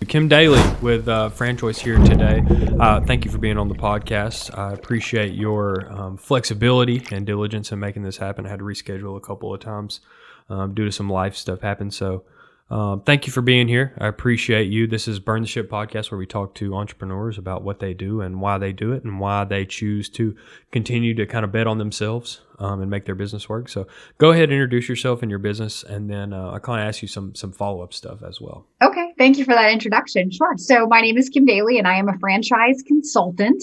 Kim Daly with Franchise here today. Thank you for being on the podcast. I appreciate your flexibility and diligence in making this happen. I had to reschedule a couple of times due to some life stuff happen. So thank you for being here. I appreciate you. This is Burn the Ship podcast, where we talk to entrepreneurs about what they do and why they do it and why they choose to continue to kind of bet on themselves and make their business work. So go ahead and introduce yourself and your business, and then I kind of ask you some follow-up stuff as well. Okay. Thank you for that introduction. Sure. So my name is Kim Daly, and I am a franchise consultant.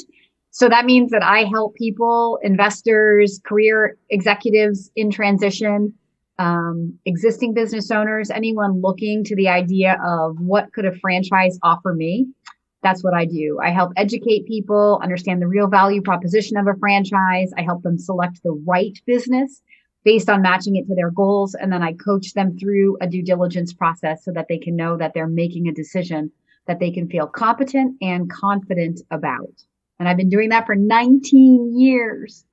So that means that I help people, investors, career executives in transition, existing business owners, anyone looking to the idea of what could a franchise offer me. That's what I do. I help educate people, understand the real value proposition of a franchise. I help them select the right business based on matching it to their goals. And then I coach them through a due diligence process so that they can know that they're making a decision that they can feel competent and confident about. And I've been doing that for 19 years.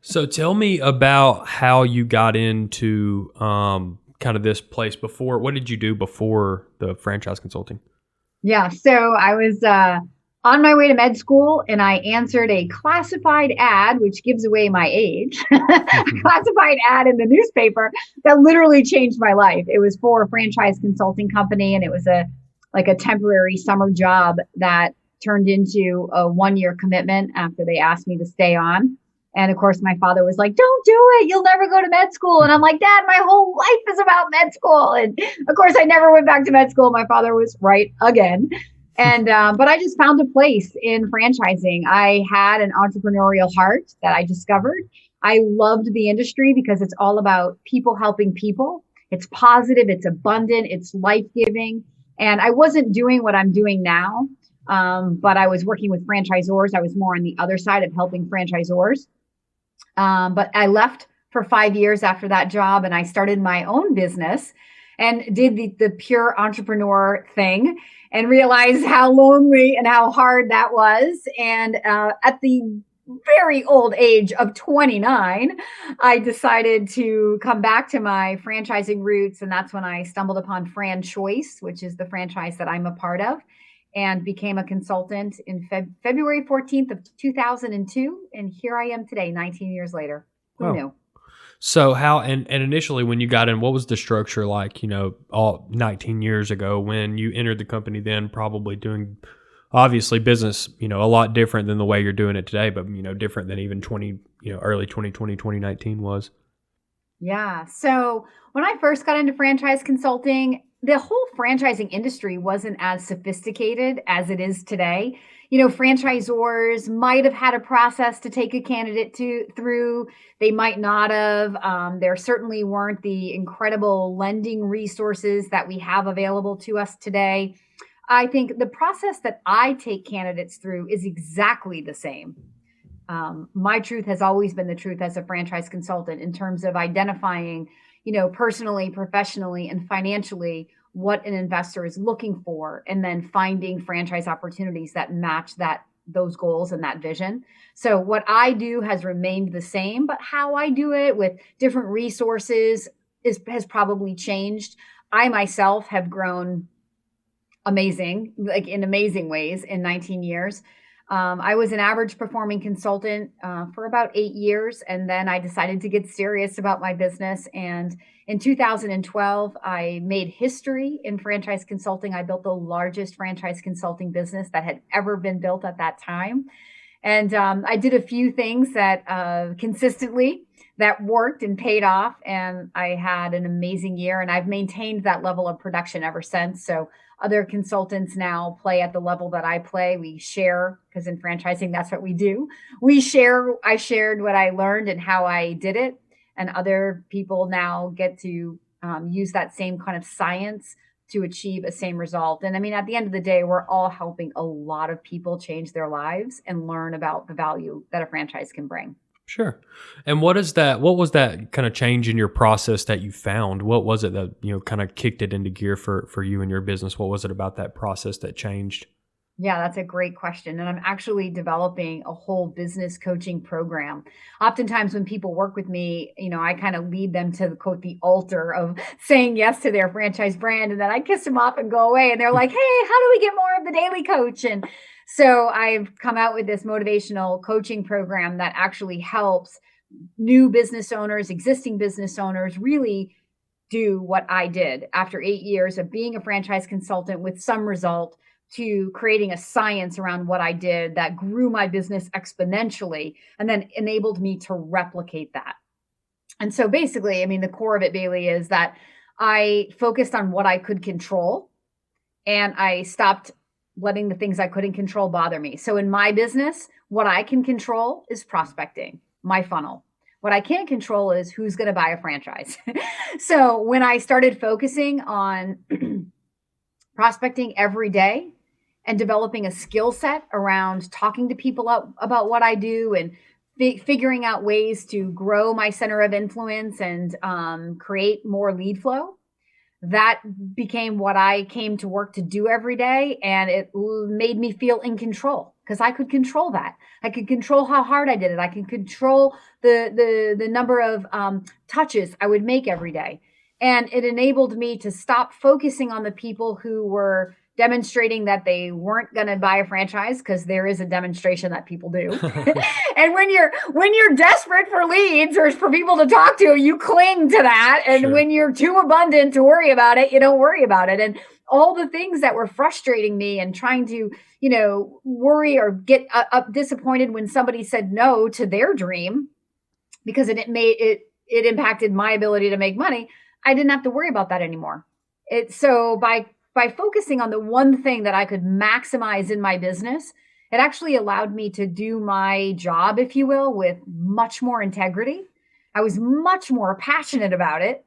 So tell me about how you got into kind of this place before. What did you do before the franchise consulting? Yeah, so I was on my way to med school, and I answered a classified ad, which gives away my age, a classified ad in the newspaper that literally changed my life. It was for a franchise consulting company, and it was a temporary summer job that turned into a 1-year commitment after they asked me to stay on. And of course, my father was like, "Don't do it. You'll never go to med school." And I'm like, "Dad, my whole life is about med school." And of course, I never went back to med school. My father was right again. And, but I just found a place in franchising. I had an entrepreneurial heart that I discovered. I loved the industry because it's all about people helping people. It's positive, it's abundant, it's life-giving. And I wasn't doing what I'm doing now, but I was working with franchisors. I was more on the other side of helping franchisors. But I left for 5 years after that job, and I started my own business and did the pure entrepreneur thing, and realized how lonely and how hard that was. And at the very old age of 29, I decided to come back to my franchising roots. And that's when I stumbled upon Franchoice, which is the franchise that I'm a part of, and became a consultant in February 14th of 2002. And here I am today, 19 years later. Who knew? So how, and initially when you got in, what was the structure like, all 19 years ago when you entered the company, then probably doing obviously business, a lot different than the way you're doing it today, but, different than even early 2020, 2019 was? Yeah. So when I first got into franchise consulting, the whole franchising industry wasn't as sophisticated as it is today. Franchisors might have had a process to take a candidate through. They might not have. There certainly weren't the incredible lending resources that we have available to us today. I think the process that I take candidates through is exactly the same. My truth has always been the truth as a franchise consultant in terms of identifying, personally, professionally, and financially what an investor is looking for, and then finding franchise opportunities that match those goals and that vision. So what I do has remained the same, but how I do it with different resources has probably changed. I myself have grown in amazing ways in 19 years. I was an average performing consultant for about 8 years, and then I decided to get serious about my business. And in 2012, I made history in franchise consulting. I built the largest franchise consulting business that had ever been built at that time. And I did a few things that consistently that worked and paid off. And I had an amazing year, and I've maintained that level of production ever since. So other consultants now play at the level that I play. We share, because in franchising, that's what we do. We share. I shared what I learned and how I did it. And other people now get to use that same kind of science to achieve a same result. And I mean, at the end of the day, we're all helping a lot of people change their lives and learn about the value that a franchise can bring. Sure. And what was that kind of change in your process that you found? What was it that, kind of kicked it into gear for you and your business? What was it about that process that changed? Yeah, that's a great question. And I'm actually developing a whole business coaching program. Oftentimes, when people work with me, I kind of lead them to quote the altar of saying yes to their franchise brand. And then I kiss them off and go away. And they're like, hey, how do we get more of the Daly Coach? And so I've come out with this motivational coaching program that actually helps new business owners, existing business owners really do what I did after 8 years of being a franchise consultant with some result to creating a science around what I did that grew my business exponentially and then enabled me to replicate that. And so basically, I mean, the core of it, Baily, is that I focused on what I could control and I stopped letting the things I couldn't control bother me. So in my business, what I can control is prospecting, my funnel. What I can't control is who's going to buy a franchise. So when I started focusing on prospecting every day and developing a skill set around talking to people about what I do and figuring out ways to grow my center of influence and create more lead flow, that became what I came to work to do every day. And it made me feel in control because I could control that. I could control how hard I did it. I could control the number of touches I would make every day. And it enabled me to stop focusing on the people who were demonstrating that they weren't going to buy a franchise, because there is a demonstration that people do. And when you're desperate for leads or for people to talk to, you cling to that. And when you're too abundant to worry about it, you don't worry about it. And all the things that were frustrating me and trying to, worry or get disappointed when somebody said no to their dream because it impacted my ability to make money, I didn't have to worry about that anymore. So by focusing on the one thing that I could maximize in my business, it actually allowed me to do my job, if you will, with much more integrity. I was much more passionate about it.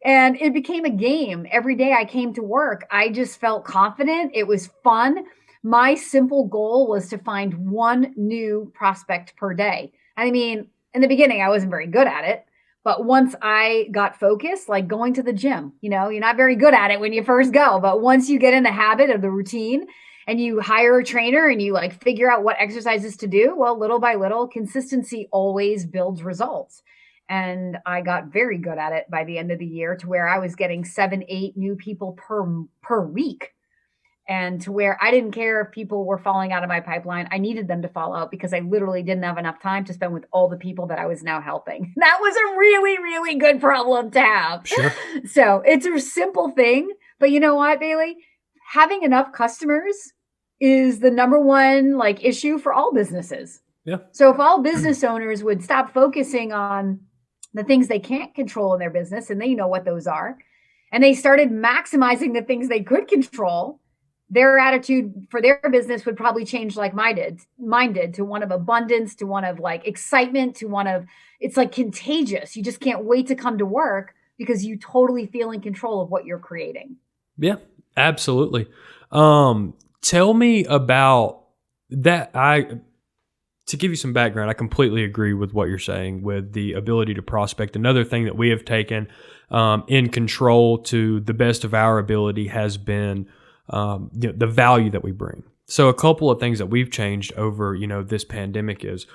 And it became a game. Every day I came to work, I just felt confident. It was fun. My simple goal was to find one new prospect per day. I mean, in the beginning, I wasn't very good at it. But once I got focused, like going to the gym, you're not very good at it when you first go. But once you get in the habit of the routine and you hire a trainer and you like figure out what exercises to do, well, little by little, consistency always builds results. And I got very good at it by the end of the year to where I was getting 7, 8 new people per week. And to where I didn't care if people were falling out of my pipeline. I needed them to fall out because I literally didn't have enough time to spend with all the people that I was now helping. That was a really, really good problem to have. Sure. So it's a simple thing. But you know what, Baily? Having enough customers is the number one issue for all businesses. Yeah. So if all business owners would stop focusing on the things they can't control in their business, and they know what those are, and they started maximizing the things they could control, their attitude for their business would probably change like mine did, to one of abundance, to one of excitement, to one of, it's contagious. You just can't wait to come to work because you totally feel in control of what you're creating. Yeah, absolutely. Tell me about that. To give you some background, I completely agree with what you're saying with the ability to prospect. Another thing that we have taken in control to the best of our ability has been the value that we bring. So a couple of things that we've changed over, this pandemic is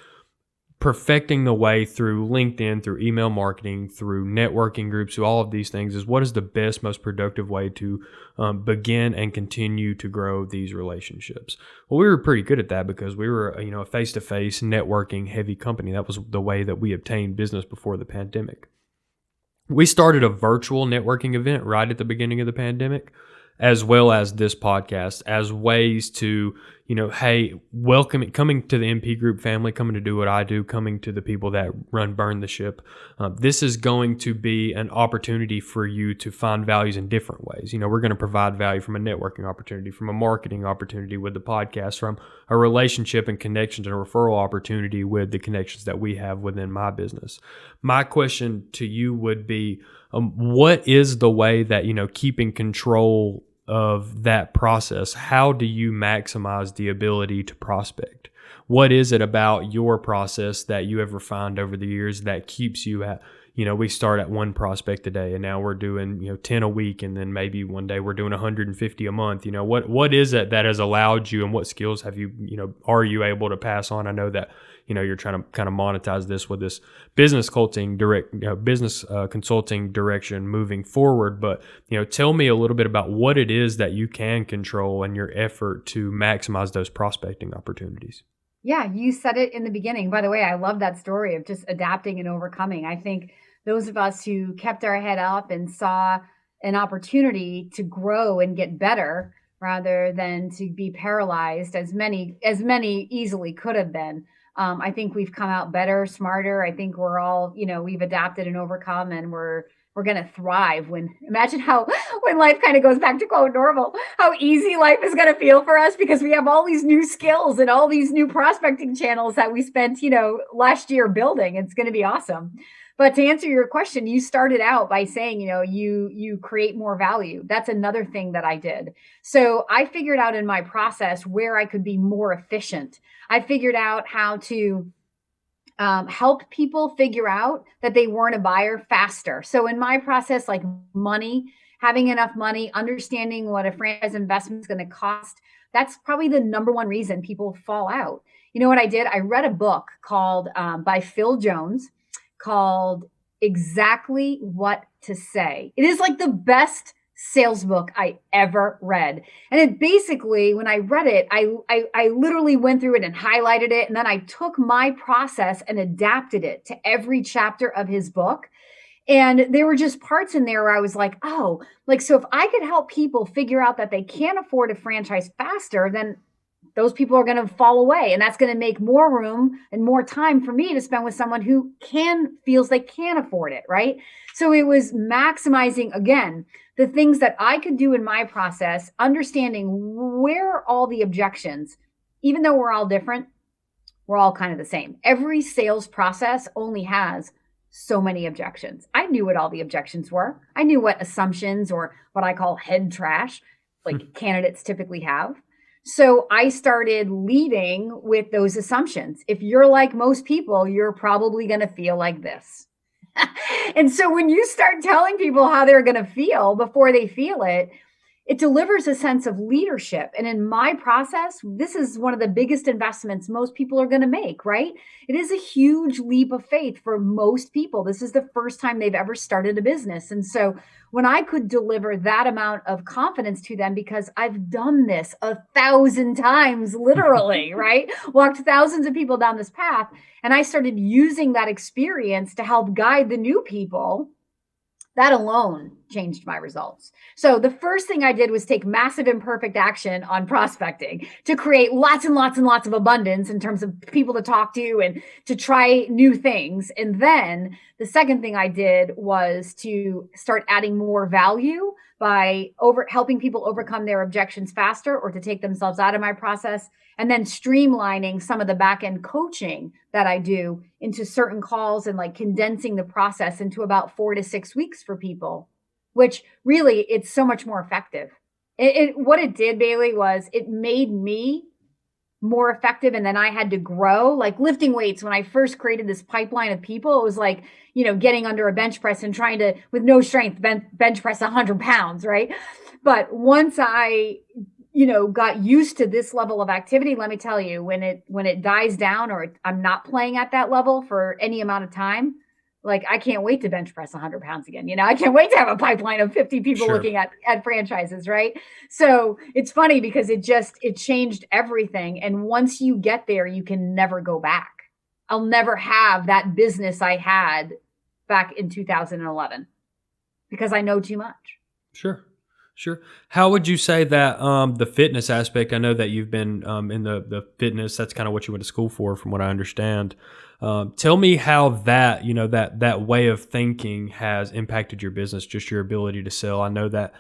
perfecting the way through LinkedIn, through email marketing, through networking groups, through all of these things is what is the best, most productive way to begin and continue to grow these relationships. Well, we were pretty good at that because we were, a face-to-face networking heavy company. That was the way that we obtained business before the pandemic. We started a virtual networking event right at the beginning of the pandemic, as well as this podcast, as ways to, hey, coming to the MP Group family, coming to do what I do, coming to the people that burn the ship. This is going to be an opportunity for you to find values in different ways. We're going to provide value from a networking opportunity, from a marketing opportunity with the podcast, from a relationship and connections and a referral opportunity with the connections that we have within my business. My question to you would be, what is the way that, keeping control of that process, how do you maximize the ability to prospect? what is it about your process that you have refined over the years that keeps you at, we start at one prospect a day and now we're doing, 10 a week. And then maybe one day we're doing 150 a month. What is it that has allowed you, and what skills have you, are you able to pass on? I know that, you're trying to kind of monetize this with this business consulting consulting direction moving forward. But, tell me a little bit about what it is that you can control in your effort to maximize those prospecting opportunities. Yeah, you said it in the beginning. By the way, I love that story of just adapting and overcoming. I think those of us who kept our head up and saw an opportunity to grow and get better rather than to be paralyzed, as many easily could have been. I think we've come out better, smarter. I think we're all, we've adapted and overcome, and we're going to thrive. Imagine how when life kind of goes back to quote normal, how easy life is going to feel for us, because we have all these new skills and all these new prospecting channels that we spent, last year building. It's going to be awesome. But to answer your question, you started out by saying, you create more value. That's another thing that I did. So I figured out in my process where I could be more efficient. I figured out how to help people figure out that they weren't a buyer faster. So in my process, like money, having enough money, understanding what a franchise investment is going to cost, that's probably the number one reason people fall out. You know what I did? I read a book called by Phil Jones called Exactly What to Say. It is like the best sales book I ever read. And it basically, when I read it, I literally went through it and highlighted it. And then I took my process and adapted it to every chapter of his book. And there were just parts in there where I was like, oh, so if I could help people figure out that they can't afford a franchise faster, then those people are going to fall away. And that's going to make more room and more time for me to spend with someone who feels they can afford it, right? So it was maximizing, again, the things that I could do in my process, understanding where are all the objections. Even though we're all different, we're all kind of the same. Every sales process only has so many objections. I knew what all the objections were. I knew what assumptions, or what I call head trash, like candidates typically have. So I started leading with those assumptions. If you're like most people, you're probably going to feel like this. And so when you start telling people how they're going to feel before they feel it, it delivers a sense of leadership. And in my process, this is one of the biggest investments most people are going to make, right? It is a huge leap of faith for most people. This is the first time they've ever started a business. And so when I could deliver that amount of confidence to them, because I've done this 1,000 times, literally, right? Walked thousands of people down this path. And I started using that experience to help guide the new people. That alone changed my results. So the first thing I did was take massive imperfect action on prospecting to create lots and lots and lots of abundance in terms of people to talk to and to try new things. And then the second thing I did was to start adding more value by helping people overcome their objections faster, or to take themselves out of my process, and then streamlining some of the back end coaching that I do into certain calls, and like condensing the process into about 4 to 6 weeks for people, which really, it's so much more effective. What it did, Baily, was it made me more effective. And then I had to grow, like lifting weights. When I first created this pipeline of people, it was like, getting under a bench press and trying to, with no strength, bench press 100 pounds, right? But once I, got used to this level of activity, let me tell you, when it dies down, or I'm not playing at that level for any amount of time, like I can't wait to bench press 100 pounds again. I can't wait to have a pipeline of 50 people Sure. looking at franchises, right? So it's funny because it changed everything. And once you get there, you can never go back. I'll never have that business I had back in 2011 because I know too much. Sure. How would you say that the fitness aspect, I know that you've been in the fitness, that's kind of what you went to school for, from what I understand. Tell me how that, that way of thinking has impacted your business, just your ability to sell. I know that,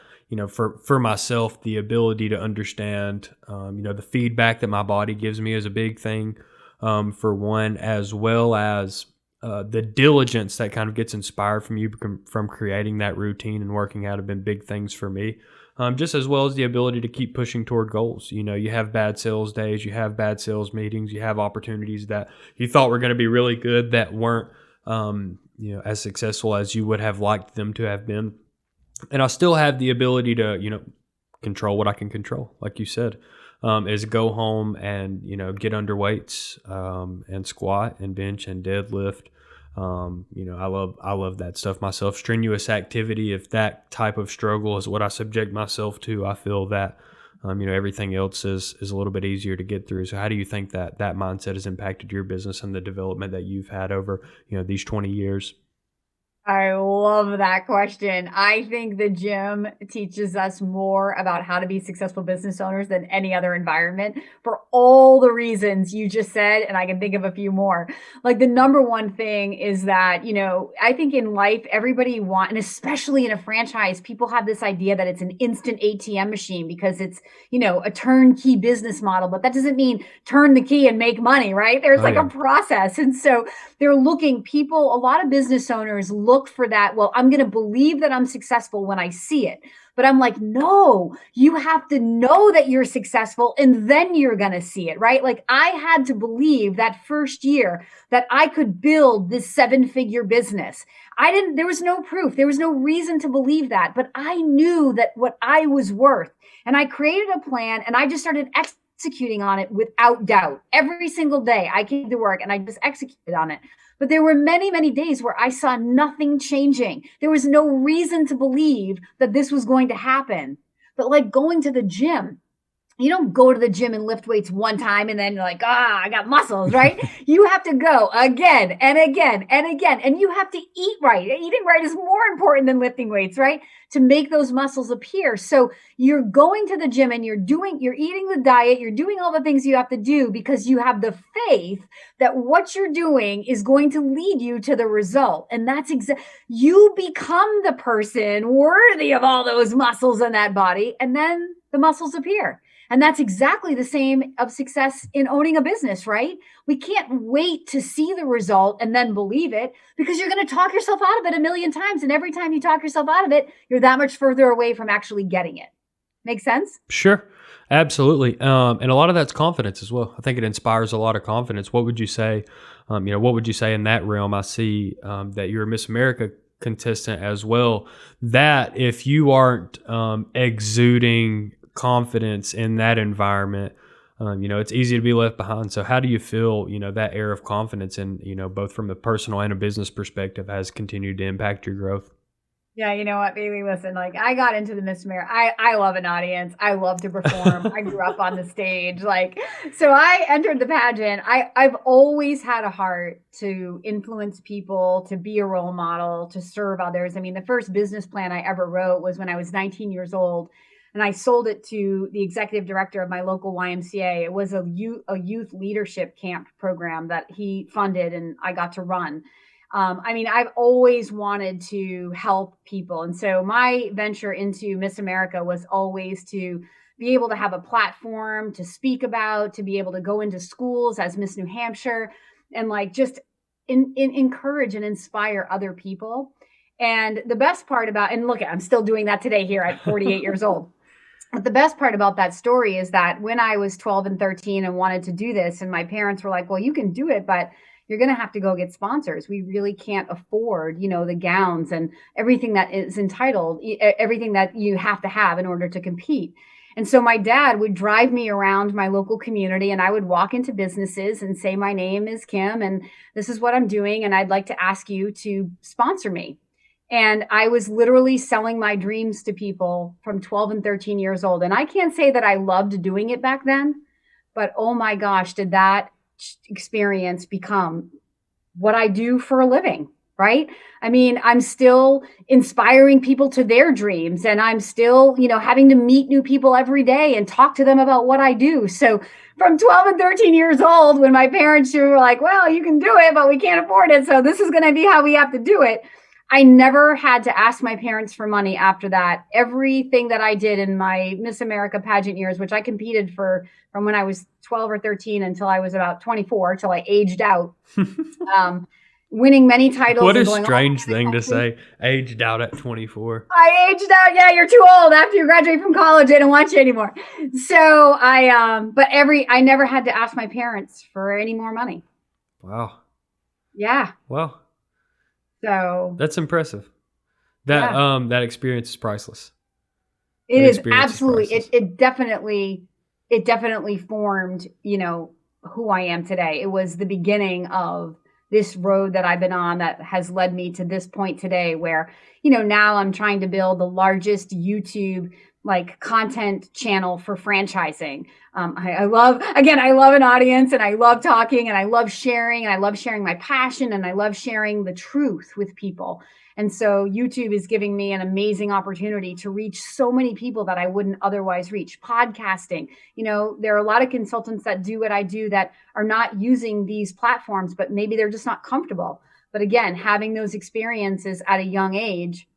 for myself, the ability to understand, the feedback that my body gives me is a big thing, for one, as well as the diligence that kind of gets inspired from you from creating that routine and working out have been big things for me. just as well as the ability to keep pushing toward goals. You have bad sales days, you have bad sales meetings, you have opportunities that you thought were going to be really good that weren't, as successful as you would have liked them to have been. And I still have the ability to, control what I can control, like you said, is go home and, get under weights, and squat and bench and deadlift. I love that stuff myself. Strenuous activity, if that type of struggle is what I subject myself to, I feel that, everything else is a little bit easier to get through. So how do you think that mindset has impacted your business and the development that you've had over, these 20 years? I love that question. I think the gym teaches us more about how to be successful business owners than any other environment for all the reasons you just said. And I can think of a few more. Like the number one thing is that, I think in life, everybody and especially in a franchise, people have this idea that it's an instant ATM machine because it's, a turnkey business model, but that doesn't mean turn the key and make money, right? There's Oh, like a yeah. process. And so a lot of business owners look for that. Well, I'm going to believe that I'm successful when I see it. But I'm like, no, you have to know that you're successful and then you're going to see it, right? Like I had to believe that first year that I could build this 7-figure business. There was no proof. There was no reason to believe that, but I knew that what I was worth. And I created a plan and I just started executing on it without doubt. Every single day I came to work and I just executed on it. But there were many, many days where I saw nothing changing. There was no reason to believe that this was going to happen. But like going to the gym, you don't go to the gym and lift weights one time and then you're like, I got muscles, right? You have to go again and again and again. And you have to eat right. Eating right is more important than lifting weights, right? To make those muscles appear. So you're going to the gym and you're eating the diet, you're doing all the things you have to do because you have the faith that what you're doing is going to lead you to the result. And that's you become the person worthy of all those muscles in that body. And then the muscles appear. And that's exactly the same of success in owning a business, right? We can't wait to see the result and then believe it because you're going to talk yourself out of it a million times. And every time you talk yourself out of it, you're that much further away from actually getting it. Make sense? Sure. Absolutely. And a lot of that's confidence as well. I think it inspires a lot of confidence. What would you say, what would you say in that realm? I see that you're a Miss America contestant as well, that if you aren't exuding confidence in that environment, it's easy to be left behind. So how do you feel, that air of confidence and, both from a personal and a business perspective has continued to impact your growth? Yeah, you know what, Bailey, listen, like I got into the Miss America. I love an audience. I love to perform. I grew up on the stage. So I entered the pageant. I've always had a heart to influence people, to be a role model, to serve others. I mean, the first business plan I ever wrote was when I was 19 years old. And I sold it to the executive director of my local YMCA. It was a youth leadership camp program that he funded and I got to run. I've always wanted to help people. And so my venture into Miss America was always to be able to have a platform to speak about, to be able to go into schools as Miss New Hampshire and just encourage and inspire other people. And the best part and look, I'm still doing that today here at 48 years old. But the best part about that story is that when I was 12 and 13 and wanted to do this, and my parents were like, well, you can do it, but you're going to have to go get sponsors. We really can't afford, the gowns and everything that is entitled, everything that you have to have in order to compete. And so my dad would drive me around my local community and I would walk into businesses and say, my name is Kim and this is what I'm doing. And I'd like to ask you to sponsor me. And I was literally selling my dreams to people from 12 and 13 years old. And I can't say that I loved doing it back then, but oh my gosh, did that experience become what I do for a living, right? I mean, I'm still inspiring people to their dreams and I'm still, having to meet new people every day and talk to them about what I do. So from 12 and 13 years old, when my parents were like, well, you can do it, but we can't afford it. So this is going to be how we have to do it. I never had to ask my parents for money after that. Everything that I did in my Miss America pageant years, which I competed for from when I was 12 or 13 until I was about 24, till I aged out. winning many titles What a and going all strange over the thing to country. say. Aged out at 24. I aged out. Yeah, you're too old. After you graduate from college, they don't want you anymore. So I never had to ask my parents for any more money. Wow. Yeah. Well, So that's impressive. yeah, That experience is priceless. it That is experience is absolutely, priceless. it definitely formed, who I am today. It was the beginning of this road that I've been on that has led me to this point today where, now I'm trying to build the largest YouTube like content channel for franchising. I love an audience and I love talking and I love sharing and I love sharing my passion and I love sharing the truth with people. And so YouTube is giving me an amazing opportunity to reach so many people that I wouldn't otherwise reach. Podcasting, there are a lot of consultants that do what I do that are not using these platforms, but maybe they're just not comfortable. But again, having those experiences at a young age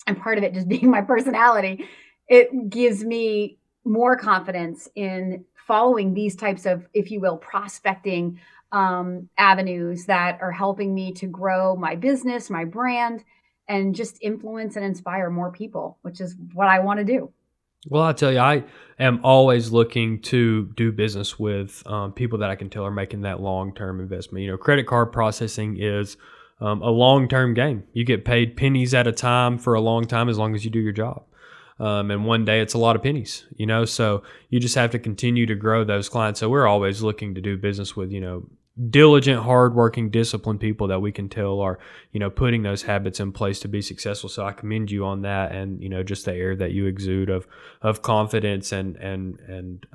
and part of it just being my personality, it gives me more confidence in following these types of, if you will, prospecting avenues that are helping me to grow my business, my brand, and just influence and inspire more people, which is what I want to do. Well, I tell you, I am always looking to do business with people that I can tell are making that long term investment. Credit card processing is a long term game. You get paid pennies at a time for a long time as long as you do your job. And one day it's a lot of pennies, so you just have to continue to grow those clients. So we're always looking to do business with, diligent, hardworking, disciplined people that we can tell are, putting those habits in place to be successful. So I commend you on that, and just the air that you exude of confidence and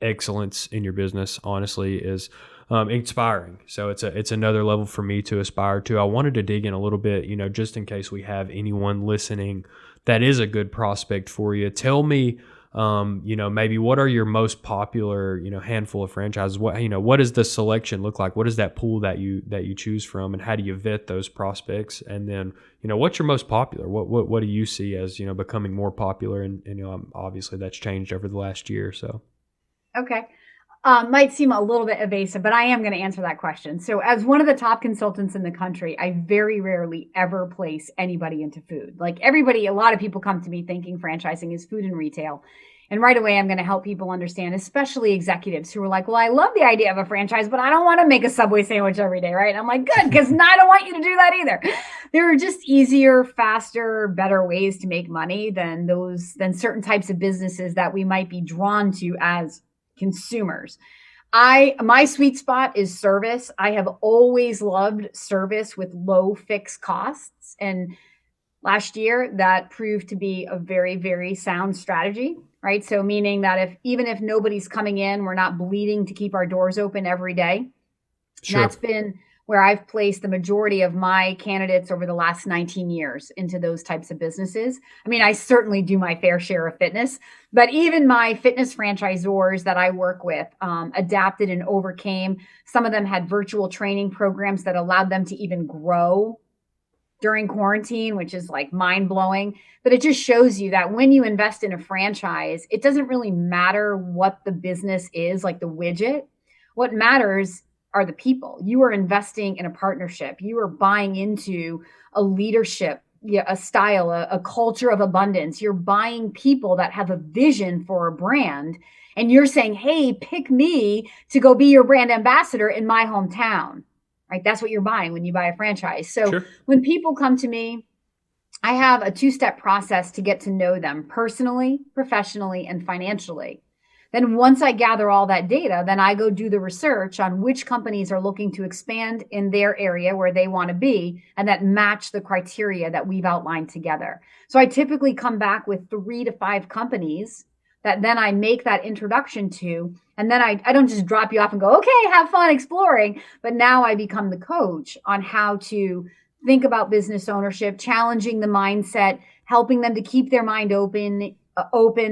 excellence in your business. Honestly, is inspiring. So it's another level for me to aspire to. I wanted to dig in a little bit, just in case we have anyone listening that is a good prospect for you. Tell me. Maybe what are your most popular, handful of franchises? What does the selection look like? What is that pool that you choose from, and how do you vet those prospects? And then, what's your most popular? What do you see as, becoming more popular? And obviously that's changed over the last year or so. Okay. Might seem a little bit evasive, but I am going to answer that question. So, as one of the top consultants in the country, I very rarely ever place anybody into food. Like a lot of people come to me thinking franchising is food and retail. And right away, I'm going to help people understand, especially executives who are like, well, I love the idea of a franchise, but I don't want to make a Subway sandwich every day, right? And I'm like, good, because I don't want you to do that either. There are just easier, faster, better ways to make money than certain types of businesses that we might be drawn to as consumers. My sweet spot is service. I have always loved service with low fixed costs. And last year that proved to be a very, very sound strategy, right? So meaning that even if nobody's coming in, we're not bleeding to keep our doors open every day. Sure. That's been where I've placed the majority of my candidates over the last 19 years into those types of businesses. I mean, I certainly do my fair share of fitness, but even my fitness franchisors that I work with adapted and overcame. Some of them had virtual training programs that allowed them to even grow during quarantine, which is like mind blowing. But it just shows you that when you invest in a franchise, it doesn't really matter what the business is, like the widget. What matters are the people. You are investing in a partnership. You are buying into a leadership, a style, a culture of abundance. You're buying people that have a vision for a brand. And you're saying, hey, pick me to go be your brand ambassador in my hometown. Right? That's what you're buying when you buy a franchise. So Sure. when people come to me, I have a 2-step process to get to know them personally, professionally, and financially. Then once I gather all that data, then I go do the research on which companies are looking to expand in their area where they want to be and that match the criteria that we've outlined together. So I typically come back with 3 to 5 companies that then I make that introduction to. And then I don't just drop you off and go, okay, have fun exploring. But now I become the coach on how to think about business ownership, challenging the mindset, helping them to keep their mind open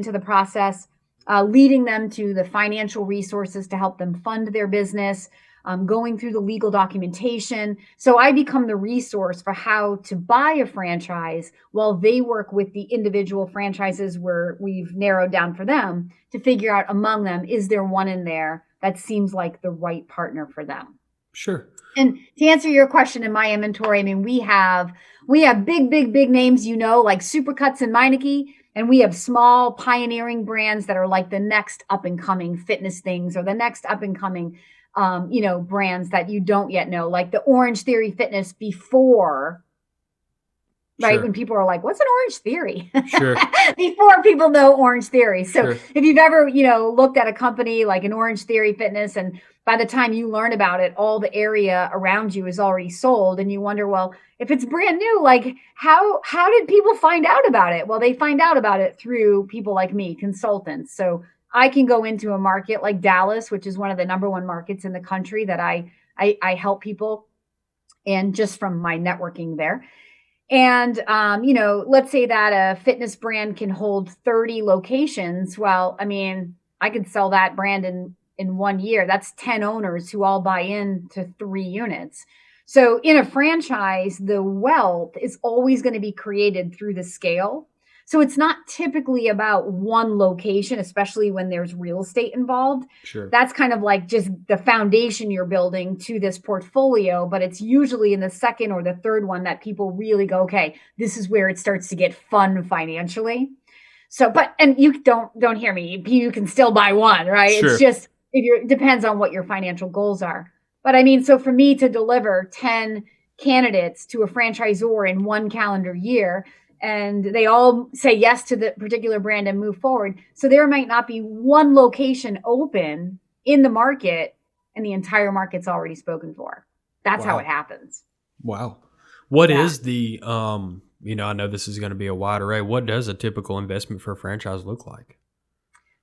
to the process, leading them to the financial resources to help them fund their business, going through the legal documentation. So I become the resource for how to buy a franchise while they work with the individual franchises where we've narrowed down for them to figure out among them, is there one in there that seems like the right partner for them? Sure. And to answer your question, in my inventory, I mean, we have big names, like Supercuts and Meineke, and we have small pioneering brands that are like the next up and coming fitness things, or the next up and coming, brands that you don't yet know, like the Orange Theory Fitness before. Right. Sure. When people are like, what's an Orange Theory? Sure. Before people know Orange Theory. So Sure. if you've ever, looked at a company like an Orange Theory Fitness, and by the time you learn about it, all the area around you is already sold, and you wonder, well, if it's brand new, like how did people find out about it? Well, they find out about it through people like me, consultants. So I can go into a market like Dallas, which is one of the number one markets in the country that I help people, and just from my networking there. And, let's say that a fitness brand can hold 30 locations. Well, I mean, I could sell that brand in 1 year. That's 10 owners who all buy into 3 units. So in a franchise, the wealth is always going to be created through the scale. So it's not typically about one location, especially when there's real estate involved. Sure. That's kind of like just the foundation you're building to this portfolio, but it's usually in the second or the third one that people really go, okay, this is where it starts to get fun financially. So, and you don't hear me. You can still buy one, right? Sure. It's just, it depends on what your financial goals are. But I mean, so for me to deliver 10 candidates to a franchisor in 1 calendar year, and they all say yes to the particular brand and move forward. So there might not be one location open in the market, and the entire market's already spoken for. That's how it happens. Wow. What is the, I know this is going to be a wide array. What does a typical investment for a franchise look like?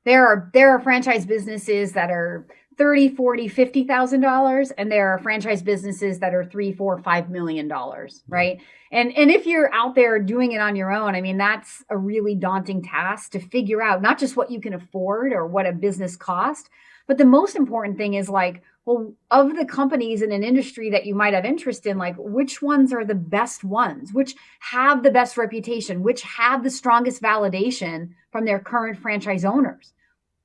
There are franchise businesses that are $30,000, $40,000, $50,000, and there are franchise businesses that are $3, $4, $5 million, right? And if you're out there doing it on your own, I mean, that's a really daunting task to figure out not just what you can afford or what a business cost, but the most important thing is like, well, of the companies in an industry that you might have interest in, like which ones are the best ones, which have the best reputation, which have the strongest validation from their current franchise owners.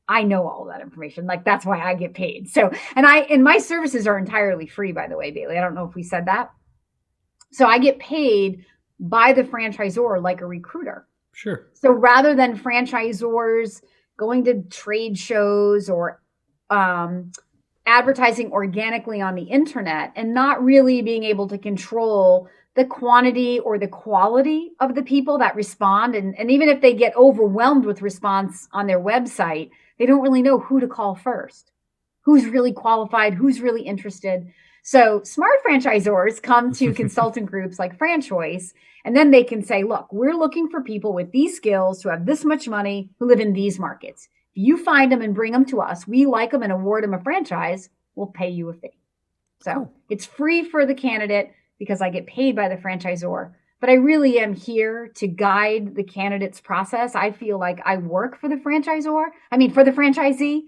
I know all of that information. Like that's why I get paid. So, and my services are entirely free, by the way, Baily. I don't know if we said that. So I get paid by the franchisor like a recruiter. Sure. So rather than franchisors going to trade shows or advertising organically on the internet and not really being able to control the quantity or the quality of the people that respond. And even if they get overwhelmed with response on their website, they don't really know who to call first, who's really qualified, who's really interested. So smart franchisors come to consultant groups like FranChoice, and then they can say, look, we're looking for people with these skills who have this much money, who live in these markets. If you find them and bring them to us, we like them and award them a franchise, we'll pay you a fee. So It's free for the candidate because I get paid by the franchisor, but I really am here to guide the candidate's process. I feel like I work for the for the franchisee,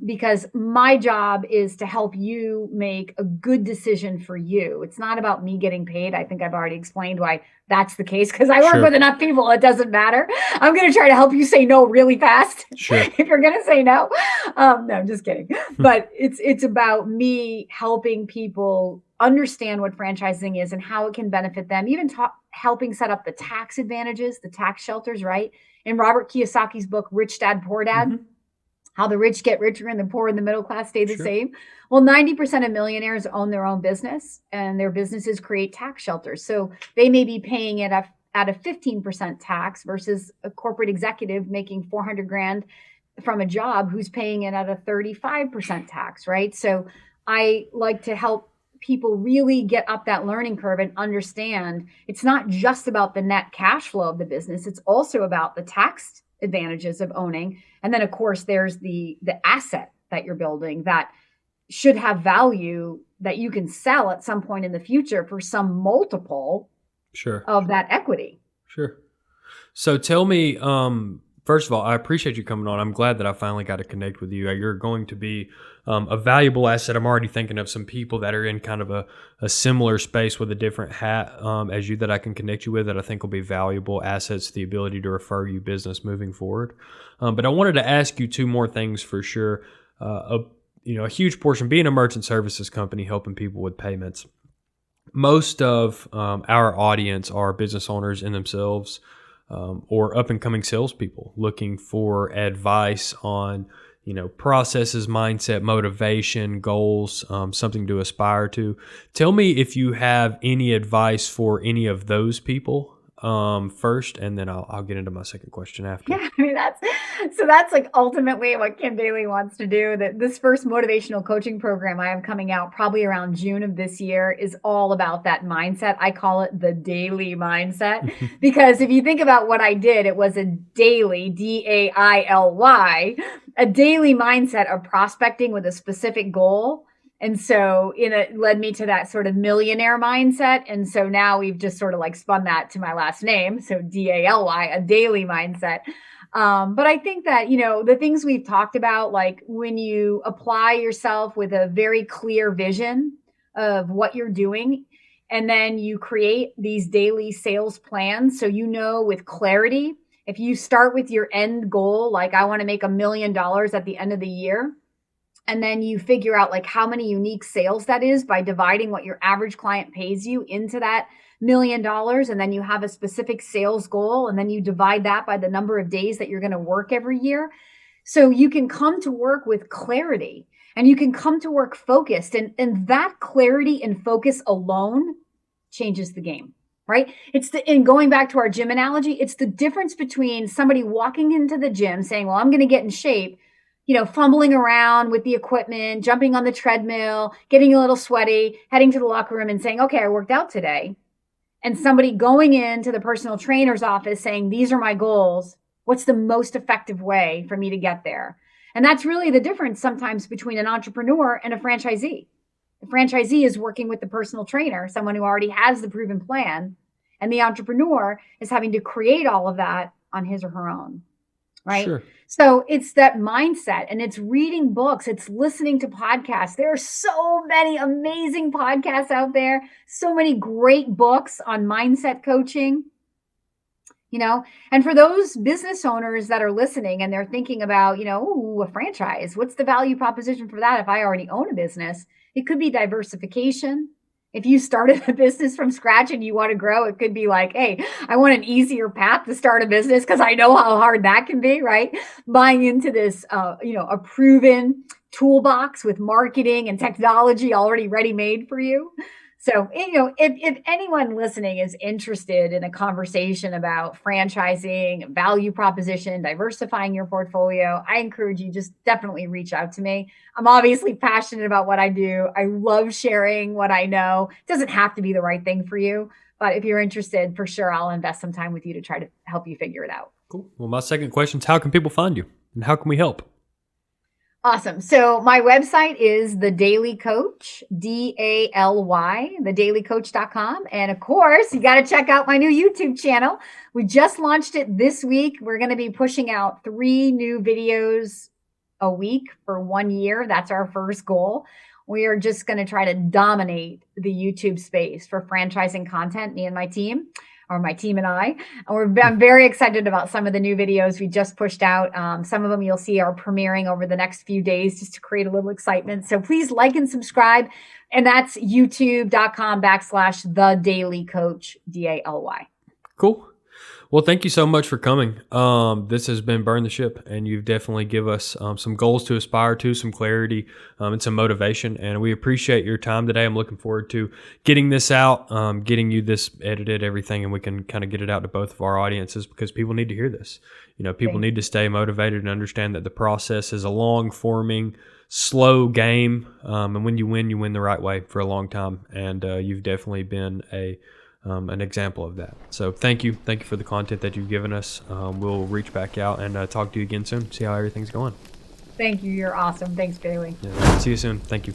because my job is to help you make a good decision for you. It's not about me getting paid. I think I've already explained why that's the case, because I work with enough people. It doesn't matter. I'm going to try to help you say no really fast. Sure. If you're going to say no. No, I'm just kidding. But it's about me helping people understand what franchising is and how it can benefit them, even helping set up the tax advantages, the tax shelters, right? In Robert Kiyosaki's book, Rich Dad, Poor Dad, how the rich get richer and the poor and the middle class stay the same. Well, 90% of millionaires own their own business, and their businesses create tax shelters. So they may be paying it at a 15% tax versus a corporate executive making 400 grand from a job who's paying it at a 35% tax, right? So I like to help people really get up that learning curve and understand it's not just about the net cash flow of the business. It's also about the tax advantages of owning. And then of course there's the asset that you're building that should have value that you can sell at some point in the future for some multiple of that equity. Sure. So tell me, first of all, I appreciate you coming on. I'm glad that I finally got to connect with you. You're going to be a valuable asset. I'm already thinking of some people that are in kind of a similar space with a different hat as you that I can connect you with that I think will be valuable assets, the ability to refer you business moving forward. But I wanted to ask you 2 more things for sure. a huge portion, being a merchant services company, helping people with payments, most of our audience are business owners in themselves, or up and coming salespeople looking for advice on, processes, mindset, motivation, goals, something to aspire to. Tell me if you have any advice for any of those people first, and then I'll get into my second question after. Yeah, I mean that's like ultimately what Kim Baily wants to do. That this first motivational coaching program I have coming out probably around June of this year is all about that mindset. I call it the Daily mindset because if you think about what I did, it was a daily, Daily, a daily mindset of prospecting with a specific goal. And so it led me to that sort of millionaire mindset. And so now we've just sort of like spun that to my last name. So Daly, a daily mindset. But I think that, the things we've talked about, like when you apply yourself with a very clear vision of what you're doing, and then you create these daily sales plans. So, with clarity, if you start with your end goal, like I want to make $1 million at the end of the year, and then you figure out like how many unique sales that is by dividing what your average client pays you into that $1 million. And then you have a specific sales goal. And then you divide that by the number of days that you're going to work every year. So you can come to work with clarity and you can come to work focused. And that clarity and focus alone changes the game, right? And going back to our gym analogy, it's the difference between somebody walking into the gym saying, well, I'm going to get in shape, fumbling around with the equipment, jumping on the treadmill, getting a little sweaty, heading to the locker room and saying, okay, I worked out today. And somebody going into the personal trainer's office saying, these are my goals. What's the most effective way for me to get there? And that's really the difference sometimes between an entrepreneur and a franchisee. The franchisee is working with the personal trainer, someone who already has the proven plan. And the entrepreneur is having to create all of that on his or her own. Right. Sure. So it's that mindset, and it's reading books. It's listening to podcasts. There are so many amazing podcasts out there, so many great books on mindset coaching, and for those business owners that are listening and they're thinking about, a franchise, what's the value proposition for that? If I already own a business, it could be diversification. If you started a business from scratch and you want to grow, it could be like, hey, I want an easier path to start a business because I know how hard that can be, right? Buying into this, a proven toolbox with marketing and technology already ready-made for you. So, if anyone listening is interested in a conversation about franchising, value proposition, diversifying your portfolio, I encourage you just definitely reach out to me. I'm obviously passionate about what I do. I love sharing what I know. It doesn't have to be the right thing for you, but if you're interested, for sure, I'll invest some time with you to try to help you figure it out. Cool. Well, my second question is, how can people find you and how can we help? Awesome. So my website is the Daly Coach, Daly, thedailycoach.com. And of course, you got to check out my new YouTube channel. We just launched it this week. We're going to be pushing out 3 new videos a week for 1 year. That's our first goal. We are just going to try to dominate the YouTube space for franchising content, me and my team. Or my team and I. And I'm very excited about some of the new videos we just pushed out. Some of them you'll see are premiering over the next few days just to create a little excitement. So please like and subscribe. And that's youtube.com/thedailycoach, Daly. Cool. Well, thank you so much for coming. This has been Burn the Ship, and you've definitely give us some goals to aspire to, some clarity, and some motivation. And we appreciate your time today. I'm looking forward to getting this out, getting you this edited, everything, and we can kind of get it out to both of our audiences because people need to hear this. People need to stay motivated and understand that the process is a long-forming, slow game. And when you win the right way for a long time. And you've definitely been an example of that. So thank you for the content that you've given us. We'll reach back out and talk to you again soon, see how everything's going. Thank you. You're awesome. Thanks, Baily. Yeah, see you soon. Thank you.